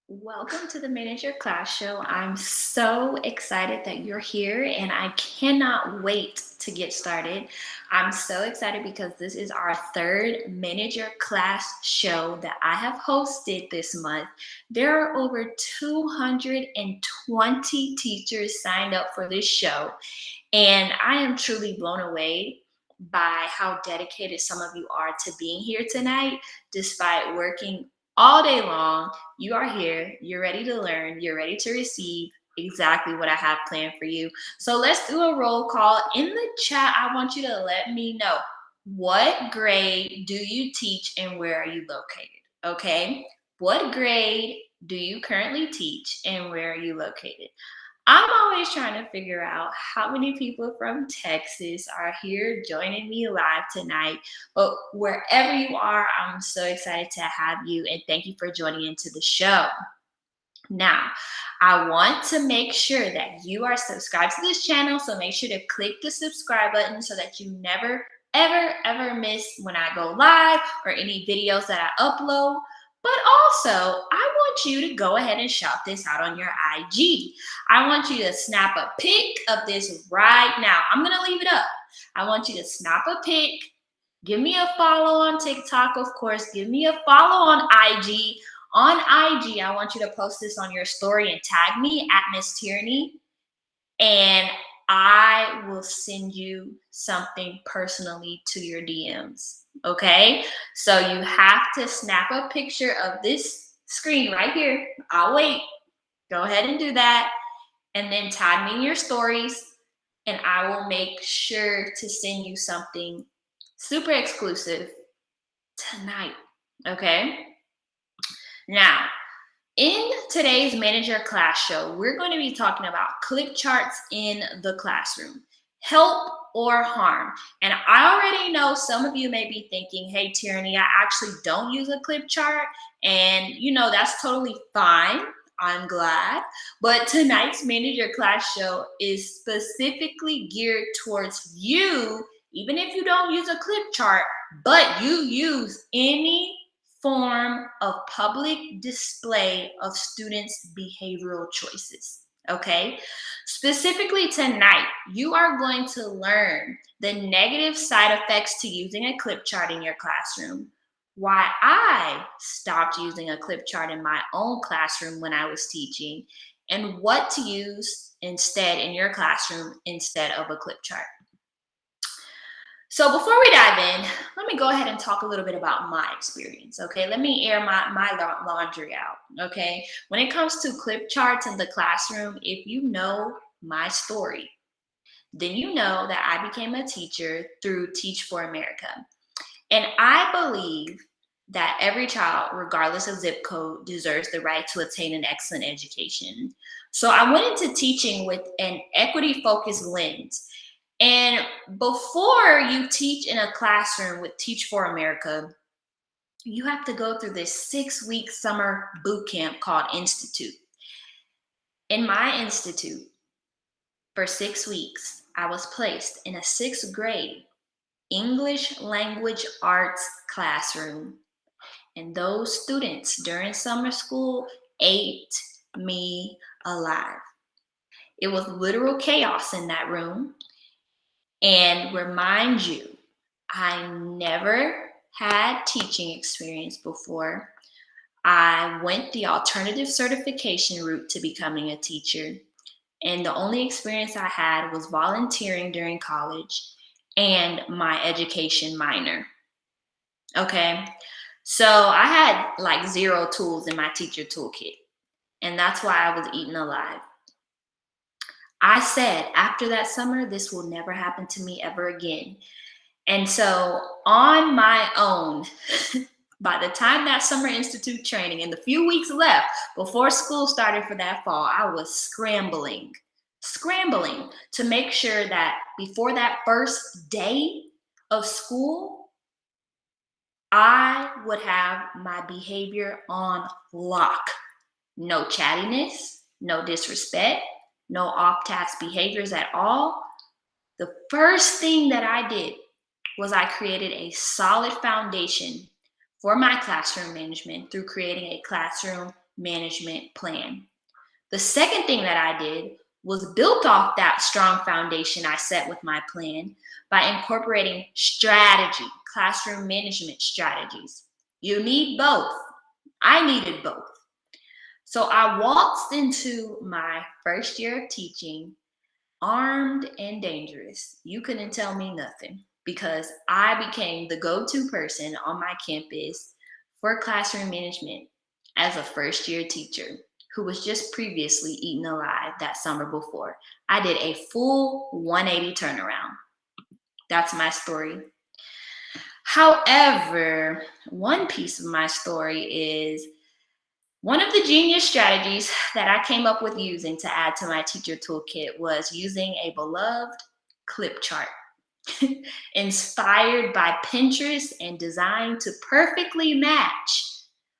Welcome to the Manager Class Show. I'm so excited that you're here and I cannot wait to get started. I'm so excited because this is our third Manager Class show that I have hosted this month. There are over 220 teachers signed up for this show, and I am truly blown away by how dedicated some of you are to being here tonight, despite working all day long. You are here, you're ready to learn, you're ready to receive exactly what I have planned for you. So let's do a roll call. In the chat, I want you to let me know, what grade do you teach and where are you located? Okay. What grade do you currently teach and where are you located? I'm always trying to figure out how many people from Texas are here joining me live tonight. But wherever you are, I'm so excited to have you and thank you for joining into the show. Now, I want to make sure that you are subscribed to this channel, so make sure to click the subscribe button so that you never, ever miss when I go live or any videos that I upload. But also, I want you to go ahead and shout this out on your IG. I want you to snap a pic of this right now. I'm going to leave it up. I want you to snap a pic. Give me a follow on TikTok, of course. Give me a follow on IG. On IG, I want you to post this on your story and tag me at Miss Tierney, and I will send you something personally to your DMs. Okay? So you have to snap a picture of this screen right here. I'll wait. Go ahead and do that. And then tag me in your stories, and I will make sure to send you something super exclusive tonight. Okay? Now, in today's Manager Class Show, we're going to be talking about clip charts in the classroom, help or harm. And I already know some of you may be thinking, hey, Tierney, I actually don't use a clip chart. And, that's totally fine. I'm glad. But tonight's Manager Class Show is specifically geared towards you, even if you don't use a clip chart, but you use any form of public display of students' behavioral choices. Okay? Specifically tonight, you are going to learn the negative side effects to using a clip chart in your classroom, why I stopped using a clip chart in my own classroom when I was teaching, and what to use instead in your classroom instead of a clip chart. So before we dive in, let me go ahead and talk a little bit about my experience, okay? Let me air my laundry out, okay? When it comes to clip charts in the classroom, if you know my story, then you know that I became a teacher through Teach for America. And I believe that every child, regardless of zip code, deserves the right to attain an excellent education. So I went into teaching with an equity-focused lens. And before you teach in a classroom with Teach for America, you have to go through this 6-week summer boot camp called Institute. In my institute, for 6 weeks, I was placed in a 6th grade English language arts classroom. And those students during summer school ate me alive. It was literal chaos in that room. And remind you, I never had teaching experience before. I went the alternative certification route to becoming a teacher. And the only experience I had was volunteering during college and my education minor. Okay. So I had like 0 tools in my teacher toolkit. And that's why I was eaten alive. I said, after that summer, this will never happen to me ever again. And so on my own, by the time that summer institute training and the few weeks left before school started for that fall, I was scrambling to make sure that before that first day of school, I would have my behavior on lock. No chattiness, no disrespect, no off-task behaviors at all. The first thing that I did was I created a solid foundation for my classroom management through creating a classroom management plan. The second thing that I did was built off that strong foundation I set with my plan by incorporating strategy, classroom management strategies. You need both. I needed both. So I waltzed into my first year of teaching armed and dangerous. You couldn't tell me nothing because I became the go-to person on my campus for classroom management as a first year teacher who was just previously eaten alive that summer before. I did a full 180 turnaround. That's my story. However, one piece of my story is one of the genius strategies that I came up with using to add to my teacher toolkit was using a beloved clip chart inspired by Pinterest and designed to perfectly match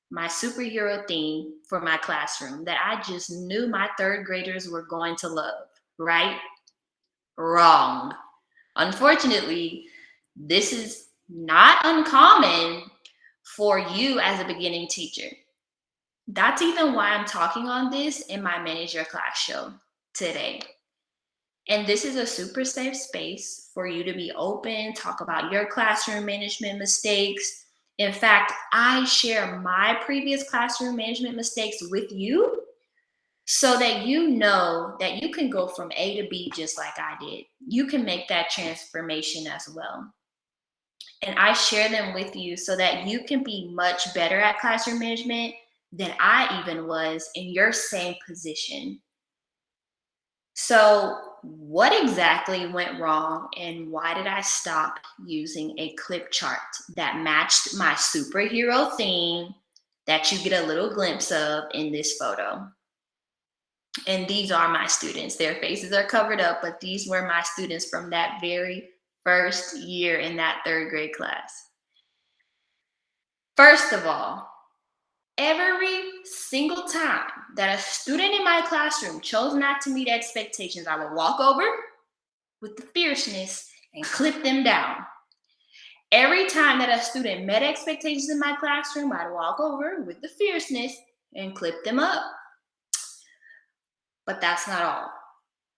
my superhero theme for my classroom that I just knew my third graders were going to love. Right? Wrong. Unfortunately, this is not uncommon for you as a beginning teacher. That's even why I'm talking on this in my Manage Your Class show today. And this is a super safe space for you to be open, talk about your classroom management mistakes. In fact, I share my previous classroom management mistakes with you so that you know that you can go from A to B just like I did. You can make that transformation as well. And I share them with you so that you can be much better at classroom management than I even was in your same position. So, what exactly went wrong, and why did I stop using a clip chart that matched my superhero theme that you get a little glimpse of in this photo? And these are my students. Their faces are covered up, but these were my students from that very first year in that third grade class. First of all, every single time that a student in my classroom chose not to meet expectations, I would walk over with the fierceness and clip them down. Every time that a student met expectations in my classroom, I'd walk over with the fierceness and clip them up. But that's not all.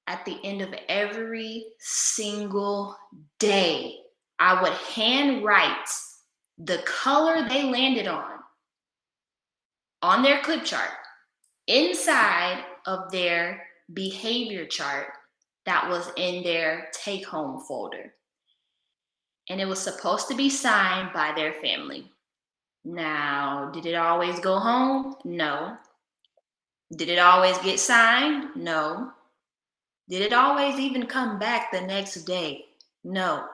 At the end of every single day, I would handwrite the color they landed on their clip chart inside of their behavior chart that was in their take-home folder. And it was supposed to be signed by their family. Now, did it always go home? No. Did it always get signed? No. Did it always even come back the next day? No.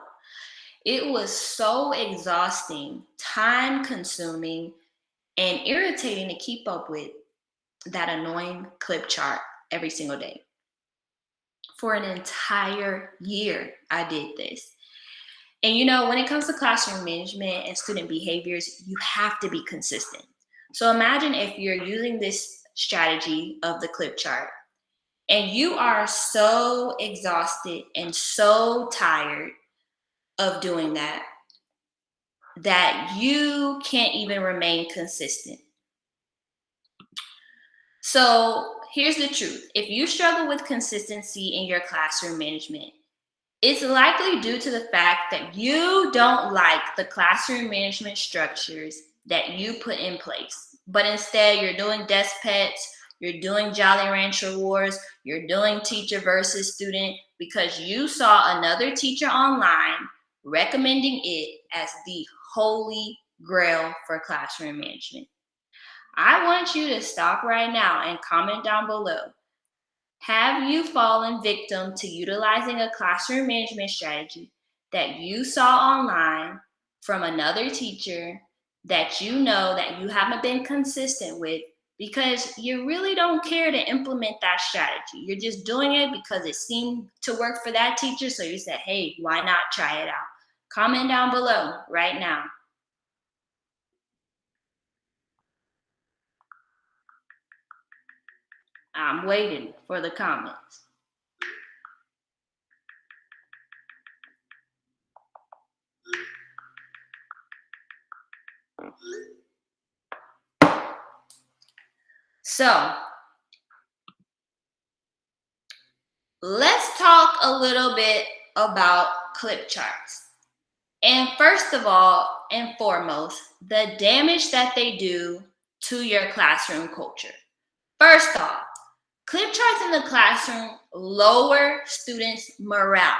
It was so exhausting, time consuming, and irritating to keep up with that annoying clip chart every single day. For an entire year, I did this. And when it comes to classroom management and student behaviors, you have to be consistent. So imagine if you're using this strategy of the clip chart and you are so exhausted and so tired of doing that you can't even remain consistent. So here's the truth. If you struggle with consistency in your classroom management, it's likely due to the fact that you don't like the classroom management structures that you put in place. But instead, you're doing desk pets, you're doing Jolly Rancher Wars, you're doing teacher versus student because you saw another teacher online recommending it as the holy grail for classroom management. I want you to stop right now and comment down below. Have you fallen victim to utilizing a classroom management strategy that you saw online from another teacher that you know that you haven't been consistent with because you really don't care to implement that strategy? You're just doing it because it seemed to work for that teacher, so you said, hey, why not try it out? Comment down below right now. I'm waiting for the comments. So let's talk a little bit about clip charts. And first of all and foremost, the damage that they do to your classroom culture. First off, clip charts in the classroom lower students' morale.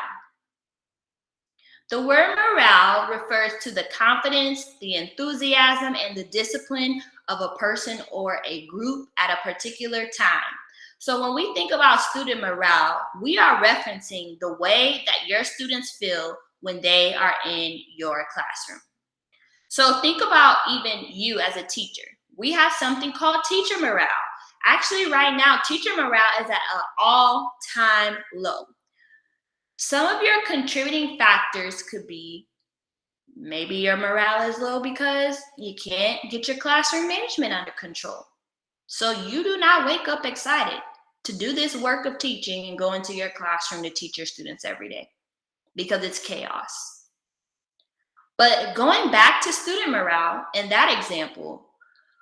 The word morale refers to the confidence, the enthusiasm, and the discipline of a person or a group at a particular time. So when we think about student morale, we are referencing the way that your students feel when they are in your classroom. So think about even you as a teacher. We have something called teacher morale. Actually, right now, teacher morale is at an all-time low. Some of your contributing factors could be maybe your morale is low because you can't get your classroom management under control. So you do not wake up excited to do this work of teaching and go into your classroom to teach your students every day because it's chaos. But going back to student morale in that example,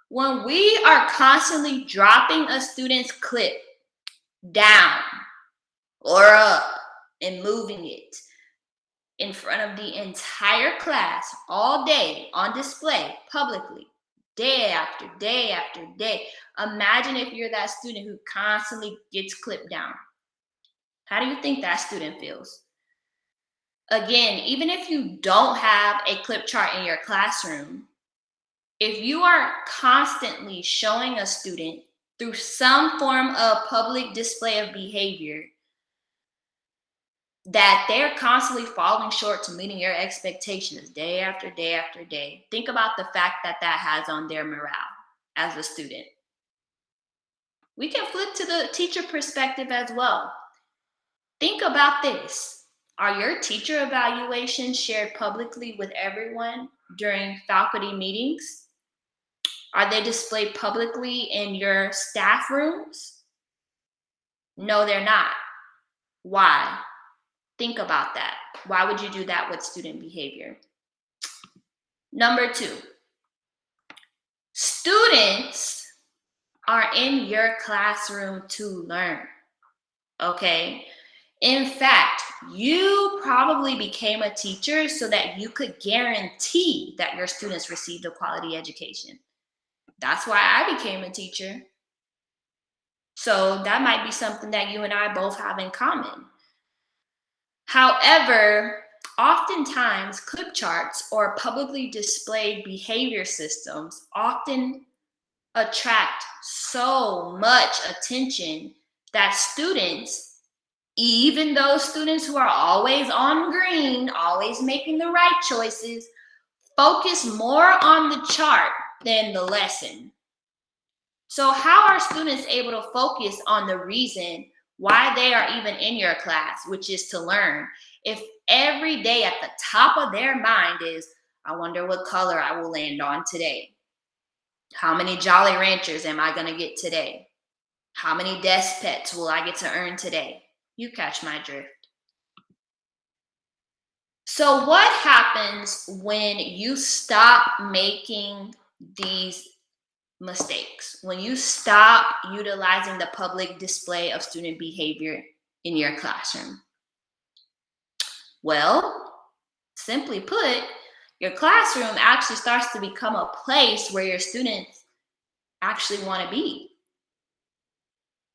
when we are constantly dropping a student's clip down or up and moving it in front of the entire class all day on display publicly, day after day after day. Imagine if you're that student who constantly gets clipped down. How do you think that student feels? Again, even if you don't have a clip chart in your classroom, if you are constantly showing a student through some form of public display of behavior that they're constantly falling short to meeting your expectations day after day after day, think about the fact that that has on their morale as a student. We can flip to the teacher perspective as well. Think about this. Are your teacher evaluations shared publicly with everyone during faculty meetings? Are they displayed publicly in your staff rooms? No, they're not. Why? Think about that. Why would you do that with student behavior? Number 2, students are in your classroom to learn, okay? In fact, you probably became a teacher so that you could guarantee that your students received a quality education. That's why I became a teacher. So that might be something that you and I both have in common. However, oftentimes clip charts or publicly displayed behavior systems often attract so much attention that students, even those students who are always on green, always making the right choices, focus more on the chart than the lesson. So how are students able to focus on the reason why they are even in your class, which is to learn, if every day at the top of their mind is, I wonder what color I will land on today? How many Jolly Ranchers am I going to get today? How many desk pets will I get to earn today? You catch my drift. So what happens when you stop making these mistakes? When you stop utilizing the public display of student behavior in your classroom? Well, simply put, your classroom actually starts to become a place where your students actually want to be,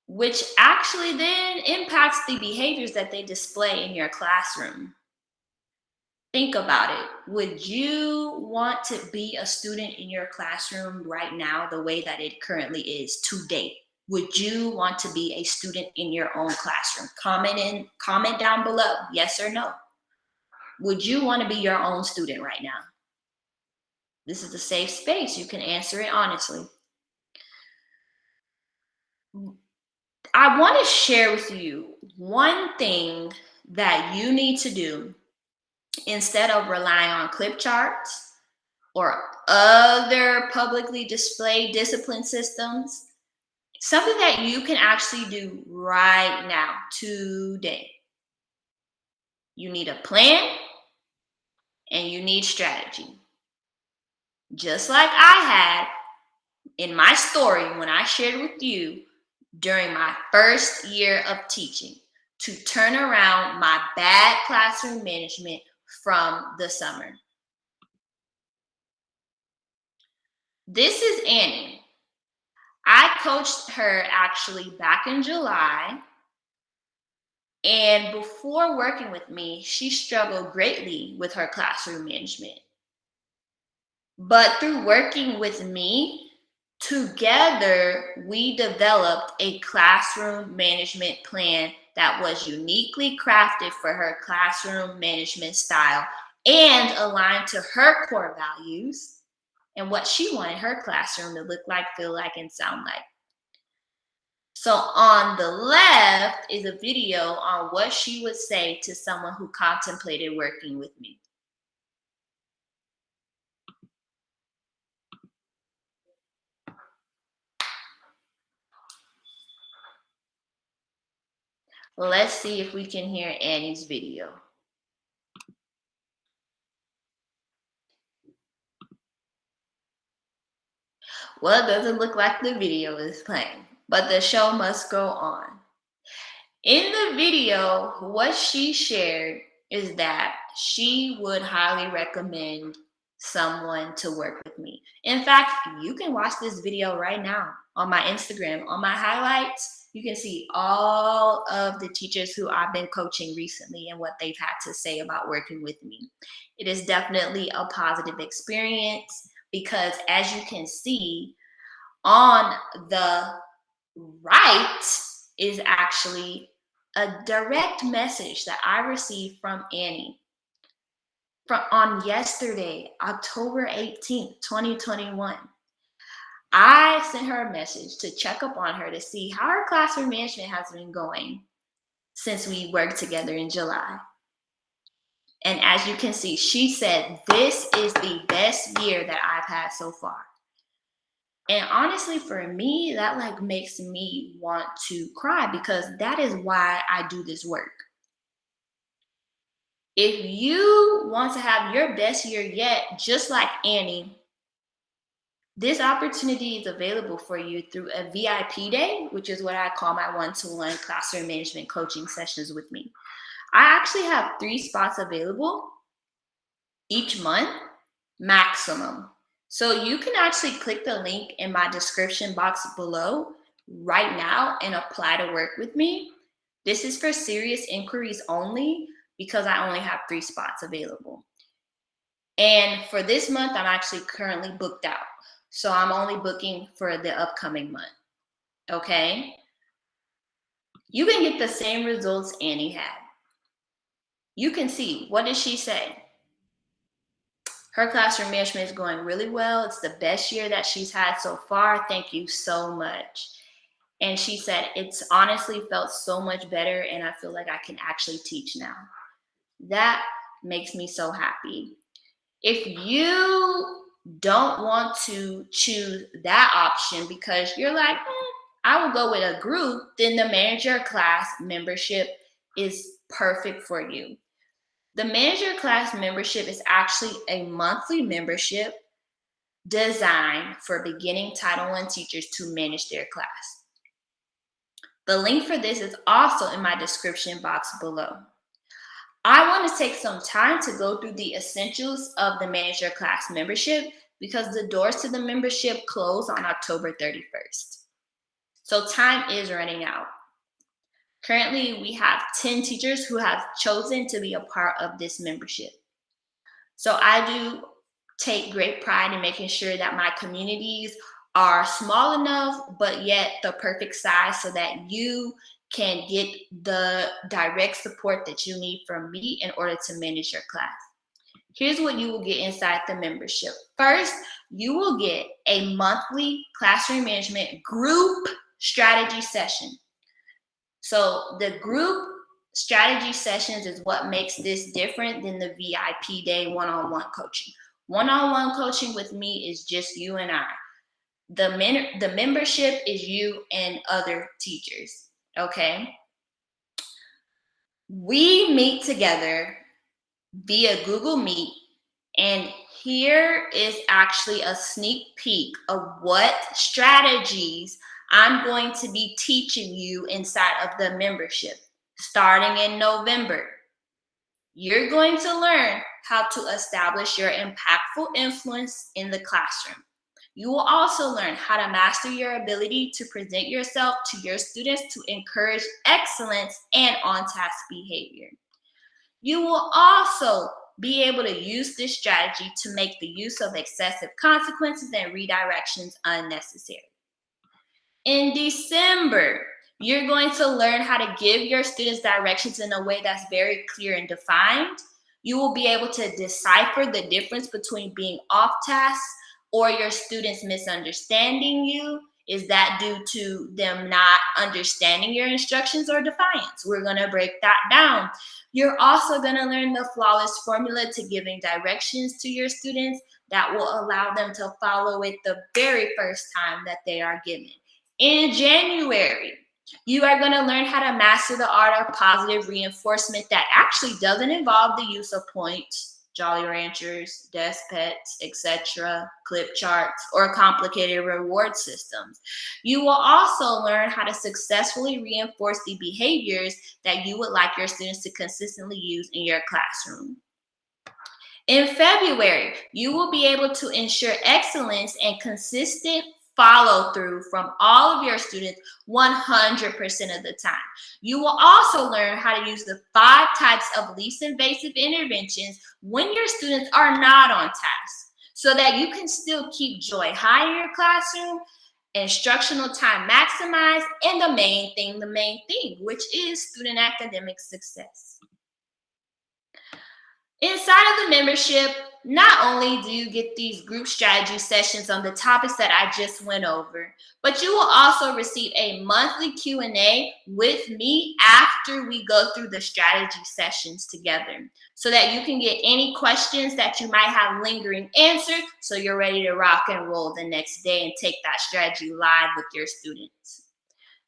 which actually then impacts the behaviors that they display in your classroom. Think about it. Would you want to be a student in your classroom right now the way that it currently is today? Would you want to be a student in your own classroom? Comment down below, yes or no. Would you want to be your own student right now? This is a safe space. You can answer it honestly. I want to share with you one thing that you need to do instead of relying on clip charts or other publicly displayed discipline systems. Something that you can actually do right now, today. You need a plan and you need strategy. Just like I had in my story when I shared with you during my first year of teaching to turn around my bad classroom management from the summer. This is Annie. I coached her actually back in July. And before working with me, she struggled greatly with her classroom management. But through working with me, together we developed a classroom management plan that was uniquely crafted for her classroom management style and aligned to her core values and what she wanted her classroom to look like, feel like, and sound like. So on the left is a video on what she would say to someone who contemplated working with me. Let's see if we can hear Annie's video. Well, it doesn't look like the video is playing, but the show must go on. In the video, what she shared is that she would highly recommend someone to work with me. In fact, you can watch this video right now on my Instagram. On my highlights, you can see all of the teachers who I've been coaching recently and what they've had to say about working with me. It is definitely a positive experience because, as you can see, on the right is actually a direct message that I received from Annie on yesterday, October 18th, 2021. I sent her a message to check up on her to see how her classroom management has been going since we worked together in July. And as you can see, she said, "This is the best year that I've had so far." And honestly, for me, that makes me want to cry because that is why I do this work. If you want to have your best year yet, just like Annie, this opportunity is available for you through a VIP day, which is what I call my one-to-one classroom management coaching sessions with me. I actually have 3 spots available each month, maximum. So you can actually click the link in my description box below right now and apply to work with me. This is for serious inquiries only because I only have 3 spots available. And for this month, I'm actually currently booked out. So I'm only booking for the upcoming month. Okay? You can get the same results Annie had. You can see, what did she say? Her classroom management is going really well. It's the best year that she's had so far. Thank you so much. And she said, "It's honestly felt so much better and I feel like I can actually teach now." That makes me so happy. If you don't want to choose that option because you're like, I will go with a group, then the manager class membership is perfect for you. The manager class membership is actually a monthly membership designed for beginning Title I teachers to manage their class. The link for this is also in my description box below. I want to take some time to go through the essentials of the manager class membership because the doors to the membership close on October 31st. So time is running out. Currently, we have 10 teachers who have chosen to be a part of this membership. So I do take great pride in making sure that my communities are small enough, but yet the perfect size so that you can get the direct support that you need from me in order to manage your class. Here's what you will get inside the membership. First, you will get a monthly classroom management group strategy session. So the group strategy sessions is what makes this different than the VIP day one-on-one coaching. One-on-one coaching with me is just you and I. The membership is you and other teachers, okay? We meet together via Google Meet, and Here is actually a sneak peek of what strategies I'm going to be teaching you inside of the membership starting in November. You're going to learn how to establish your impactful influence in the classroom. You will also learn how to master your ability to present yourself to your students to encourage excellence and on-task behavior. You will also be able to use this strategy to make the use of excessive consequences and redirections unnecessary. In December, you're going to learn how to give your students directions in a way that's very clear and defined. You will be able to decipher the difference between being off task or your students misunderstanding you. Is that due to them not understanding your instructions or defiance? We're going to break that down. You're also going to learn the flawless formula to giving directions to your students that will allow them to follow it the very first time that they are given. In January, you are going to learn how to master the art of positive reinforcement that actually doesn't involve the use of points, Jolly Ranchers, desk pets, etc., clip charts, or complicated reward systems. You will also learn how to successfully reinforce the behaviors that you would like your students to consistently use in your classroom. In February, you will be able to ensure excellence and consistent follow through from all of your students 100% of the time. You will also learn how to use the 5 types of least invasive interventions when your students are not on task so that you can still keep joy high in your classroom, instructional time maximized, and the main thing, which is student academic success. Inside of the membership, not only do you get these group strategy sessions on the topics that I just went over, but you will also receive a monthly Q&A with me after we go through the strategy sessions together so that you can get any questions that you might have lingering answered so you're ready to rock and roll the next day and take that strategy live with your students.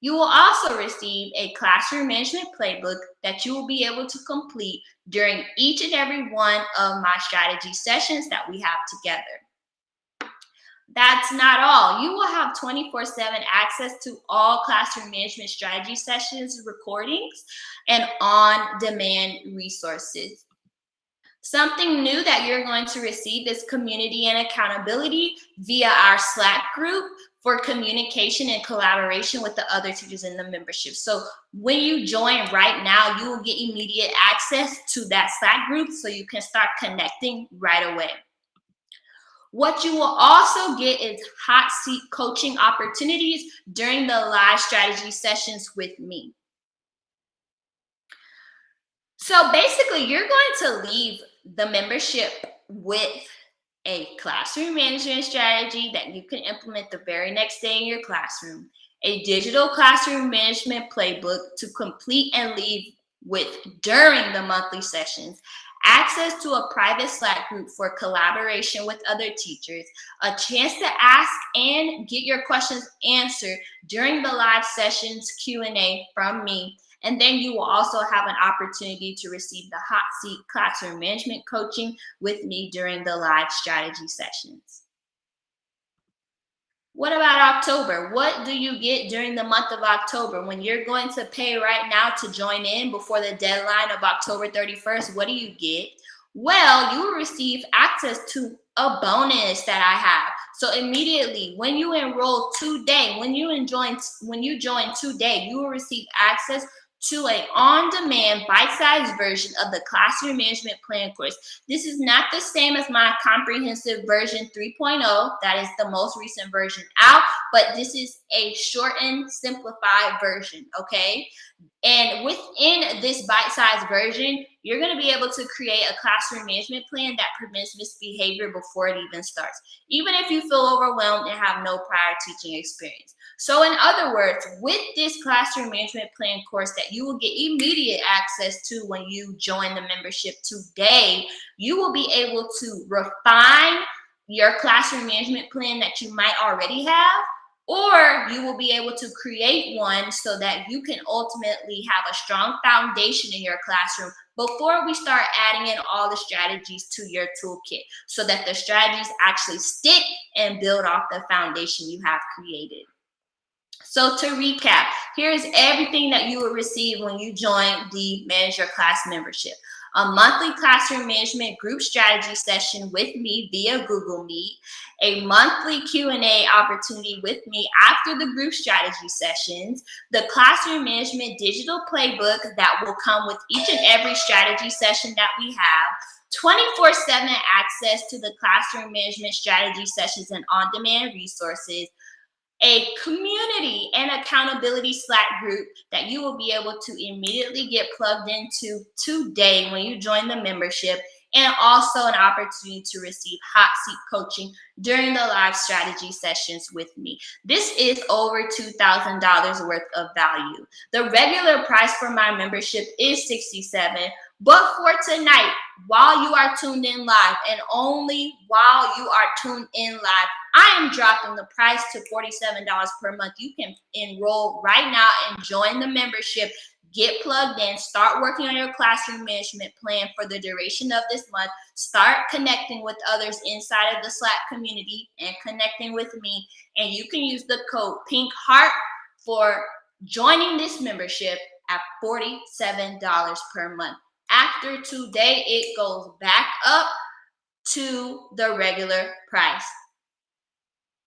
You will also receive a classroom management playbook that you will be able to complete during each and every one of my strategy sessions that we have together. That's not all. You will have 24/7 access to all classroom management strategy sessions, recordings, and on-demand resources. Something new that you're going to receive is community and accountability via our Slack group for communication and collaboration with the other teachers in the membership. So when you join right now, you will get immediate access to that Slack group so you can start connecting right away. What you will also get is hot seat coaching opportunities during the live strategy sessions with me. So basically, you're going to leave the membership with a classroom management strategy that you can implement the very next day in your classroom, a digital classroom management playbook to complete and leave with during the monthly sessions, access to a private Slack group for collaboration with other teachers, a chance to ask and get your questions answered during the live sessions Q&A from me. And then you will also have an opportunity to receive the hot seat classroom management coaching with me during the live strategy sessions. What about October? What do you get during the month of October? When you're going to pay right now to join in before the deadline of October 31st, what do you get? Well, you will receive access to a bonus that I have. So immediately when you enroll today, when you join today, you will receive access to an on-demand bite-sized version of the Classroom Management Plan course. This is not the same as my comprehensive version 3.0. That is the most recent version out, but this is a shortened, simplified version, okay? And within this bite-sized version, you're going to be able to create a classroom management plan that prevents misbehavior before it even starts, even if you feel overwhelmed and have no prior teaching experience. So in other words, with this classroom management plan course that you will get immediate access to when you join the membership today, you will be able to refine your classroom management plan that you might already have, or you will be able to create one so that you can ultimately have a strong foundation in your classroom before we start adding in all the strategies to your toolkit, so that the strategies actually stick and build off the foundation you have created. So to recap, here's everything that you will receive when you join the Manage Your Class membership. A monthly classroom management group strategy session with me via Google Meet, a monthly Q&A opportunity with me after the group strategy sessions, the classroom management digital playbook that will come with each and every strategy session that we have, 24/7 access to the classroom management strategy sessions and on-demand resources, a community and accountability Slack group that you will be able to immediately get plugged into today when you join the membership, and also an opportunity to receive hot seat coaching during the live strategy sessions with me. This is over $2,000 worth of value. The regular price for my membership is $67, but for tonight, while you are tuned in live, and only while you are tuned in live, I am dropping the price to $47 per month. You can enroll right now and join the membership. Get plugged in, start working on your classroom management plan for the duration of this month, start connecting with others inside of the Slack community and connecting with me. And you can use the code Pink Heart for joining this membership at $47 per month. After today, it goes back up to the regular price.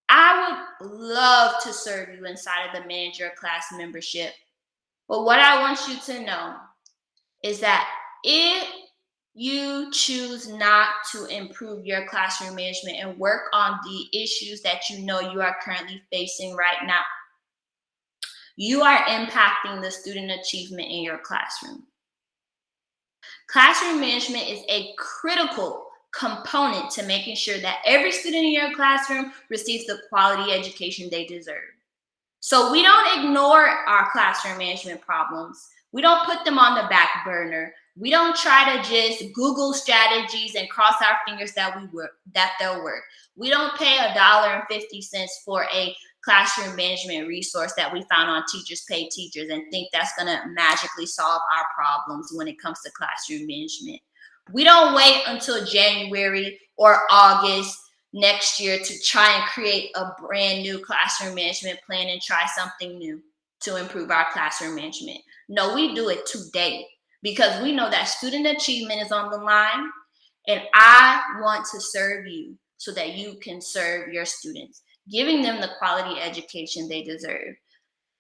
I would love to serve you inside of the Manage Your Class membership. But what I want you to know is that if you choose not to improve your classroom management and work on the issues that you know you are currently facing right now, you are impacting the student achievement in your classroom. Classroom management is a critical component to making sure that every student in your classroom receives the quality education they deserve. So we don't ignore our classroom management problems. We don't put them on the back burner. We don't try to just Google strategies and cross our fingers that they'll work. We don't pay $1.50 for a classroom management resource that we found on Teachers Pay Teachers and think that's going to magically solve our problems when it comes to classroom management. We don't wait until January or August next year to try and create a brand new classroom management plan and try something new to improve our classroom management. No, we do it today because we know that student achievement is on the line, and I want to serve you so that you can serve your students, giving them the quality education they deserve.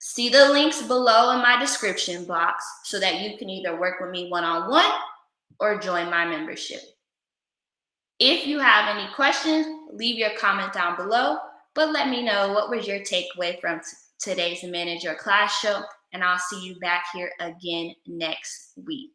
See the links below in my description box so that you can either work with me one-on-one or join my membership. If you have any questions, leave your comment down below, but let me know what was your takeaway from today's Manage Your Class show, and I'll see you back here again next week.